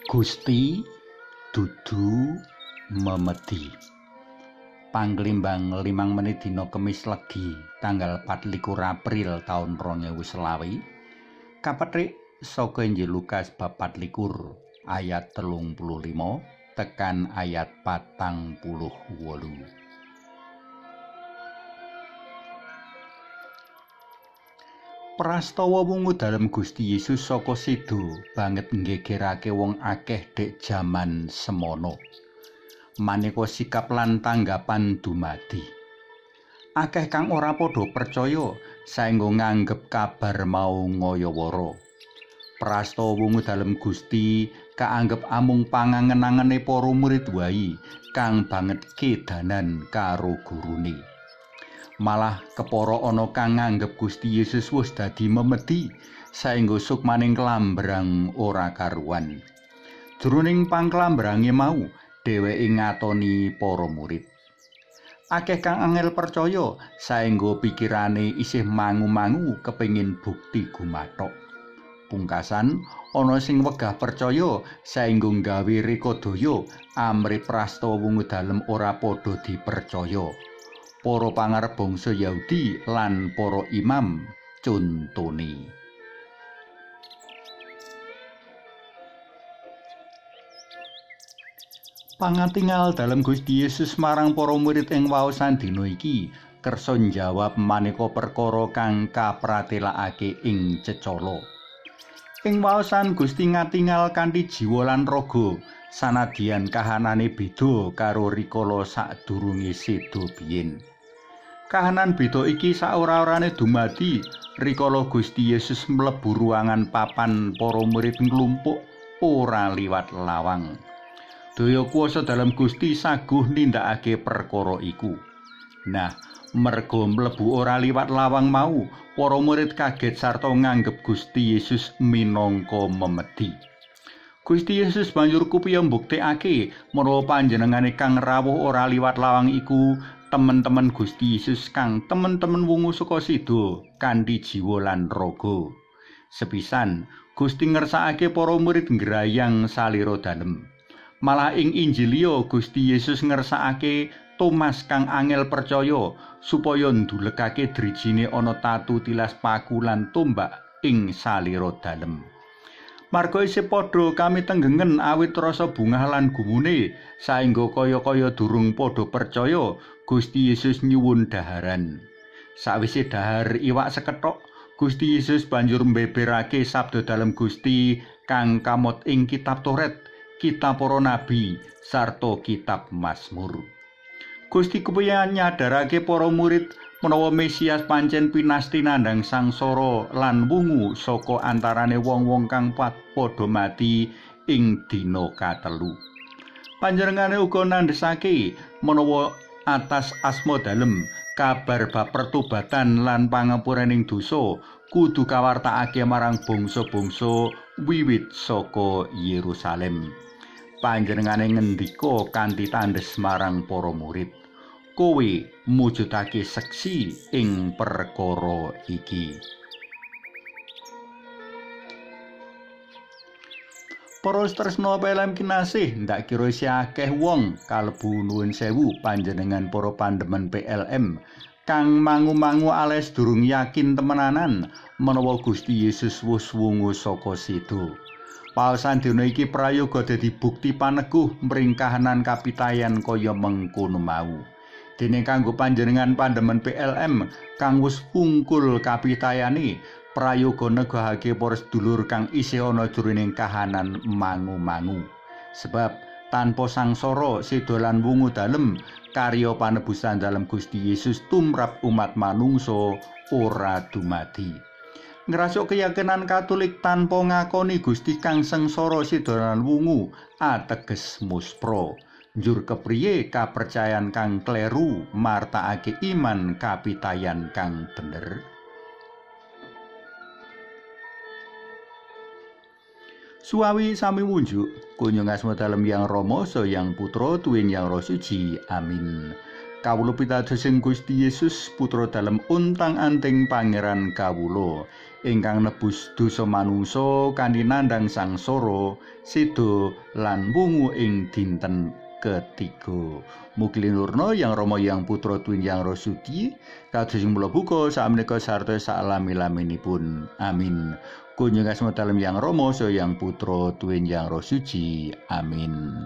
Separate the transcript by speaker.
Speaker 1: Gusti dudu memedi. Panglimbang 5 menit dina Kemis Legi tanggal 24 April taun 2020 kapethik saka Injil Lukas bab 24 ayat 35 tekan ayat 48. Prastawa wungu dalem Gusti Yesus saka Sedo banget nggegerake wong akeh dek jaman semono. Maneka sikap lan tanggapan dumadi. Akeh kang ora padha percaya saengga nganggep kabar mau ngaya-wara. Prastawa wungu dalem Gusti kaanggep amung pangangen-angene para murid wae kang banget kedanan karo gurune. Malah kepara ana kang nganggep Gusti Yesus wis dadi memedi saengga sukmaning klambrang ora karuan. Jroning pangklambrange mau dheweke ngatoni para murid. Akeh kang angel percaya saengga pikirane isih mangu-mangu kepengin bukti gumathok. Pungkasan ana sing wegah percaya saengga nggawe rekadaya amrih prastawa wungu dalem ora padha dipercaya. Para pangarep bangsa Yahudi lan para imam contone. Pangatingal dalem Gusti Yesus marang para murid ing waosan dina iki kersa njawab maneka perkara kang kapratelakake ing cecala. Ing waosan Gusti ngatingal kanthi jiwa lan raga sanadyan kahanane beda karo rikala sadurunge sedo biyen. Kahanan beda iki saora-orane dumadi rikala Gusti Yesus mlebu ruangan papan para murid nglumpuk ora liwat lawang. Daya kuwasa dalam Gusti saguh nindakake perkara iku. Nah, merga mlebu ora liwat lawang mau, para murid kaget sarta nganggep Gusti Yesus minangka memedi. Gusti Yesus banjur kupiya mbuktekake menawa panjenengane kang rawuh ora liwat lawang iku temen-temen Gusti Yesus kang temen-temen wungu saka Sedo kanthi jiwa lan raga. Sepisan Gusti ngersakake para murid ngrayang salira dalem. Malah ing Injil liya Gusti Yesus ngersakake Thomas kang angel percaya supaya ndulekake drijine ana tatu tilas paku lan tombak ing salira dalem. Marga isih padha kami tenggengen awit rasa bungah lan gumune saengga kaya-kaya durung padha percaya Gusti Yesus nyuwun daharan. Sawise dahar iwak sekethok, Gusti Yesus banjur mbeberake sabda dalem Gusti kang kamot ing kitab Taurat, kitab para nabi sarta kitab Mazmur. Gusti kepiye nyadarake para murid menawa Mesias pancen pinasti nandhang sangsara lan wungu saka antarane wong-wong kang padha mati ing dina katelu. Panjenengane uga nandhesake menawa atas asma dalem kabar bab pertobatan lan pangapuraning dosa kudu kawartakake marang bangsa-bangsa wiwit saka Yerusalem. Panjenengane ngendika kanthi tandhes marang para murid, kowe mujudake seksi ing perkara iki. Para tresna pelem kinasih ndak kira isih akeh wong kalebu nuwun sewu panjenengan para pandemen PLM kang mangu-mangu ales durung yakin temenanan menawa Gusti Yesus wus wungu saka Sedo. Paosan dina iki prayoga dadi bukti paneguh mring kahanan kapitayan kaya mengkono mau. Dene kanggo panjenengan pandemen PLM kang wis wungkul kapitayane prayoga negahake para sedulur kang isih ana jroning kahanan mangu-mangu. Sebab tanpa sangsara Sedo lan wungu dalem karya panebusan dalem Gusti Yesus tumrap umat manungsa ora dumadi. Ngrasuk keyakinan Katolik tanpa ngakoni Gusti kang sengsara Sedo lan wungu ateges muspra. Njur kepriye kapercayan kang kleru martakake iman kapitayan kang bener. Suawi sami wunjuk kunjung asma dalem Yang Rama Sang Yang Putra tuwin Yang Roh Suci. Amin. Kawula pitadosin Gusti Yesus putra dalem untang-anting Pangeran kawula ingkang nebus dosa manungsa kanthi nandhang sangsara seda lan wungu ing dinten ketiga. Mugi linurna Yang Rama Yang Putra Tuwin Yang Roh Suci kados ing mula buka sakmenika sarta salami-laminipun. Amin. Kunjung asma dalem Yang Rama saha Yang Putra Tuwin Yang Roh Suci. Amin.